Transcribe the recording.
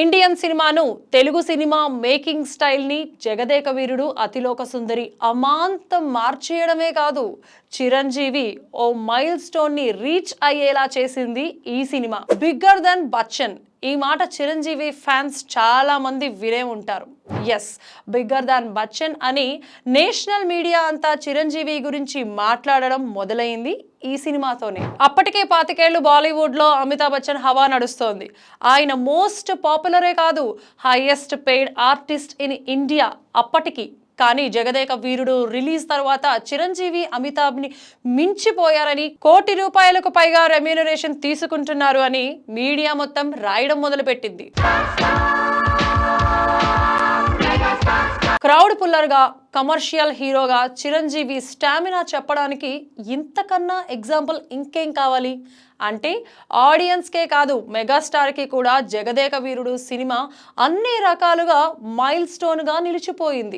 Indian సినిమాను Telugu cinema making స్టైల్ని జగదేక వీరుడు అతిలోక సుందరి అమాంతం మార్చేయడమే కాదు, చిరంజీవి ఓ మైల్ స్టోన్ ని రీచ్ అయ్యేలా చేసింది ఈ సినిమా. బిగ్గర్ దెన్ బచ్చన్, ఈ మాట చిరంజీవి ఫ్యాన్స్ చాలా మంది వినే ఉంటారు. ఎస్, బిగ్గర్ దాన్ బచ్చన్ అని నేషనల్ మీడియా అంతా చిరంజీవి గురించి మాట్లాడడం మొదలైంది ఈ సినిమాతోనే. అప్పటికే 25 ఏళ్లు బాలీవుడ్ లో అమితాబ్ బచ్చన్ హవా నడుస్తోంది. ఆయన మోస్ట్ పాపులరే కాదు, highest paid artist in India అప్పటికి. కానీ జగదేక వీరుడు రిలీజ్ తర్వాత చిరంజీవి అమితాబ్ ని మించిపోయారని, ₹1 కోటి పైగా రెమ్యూనరేషన్ తీసుకుంటున్నారు అని మీడియా మొత్తం రాయడం మొదలుపెట్టింది. క్రౌడ్ పుల్లర్ గా, కమర్షియల్ హీరోగా చిరంజీవి స్టామినా చెప్పడానికి ఇంతకన్నా ఎగ్జాంపుల్ ఇంకేం కావాలి? అంటే ఆడియన్స్కే కాదు, మెగాస్టార్కి కూడా జగదేక వీరుడు సినిమా అన్ని రకాలుగా మైల్ స్టోన్ గా నిలిచిపోయింది.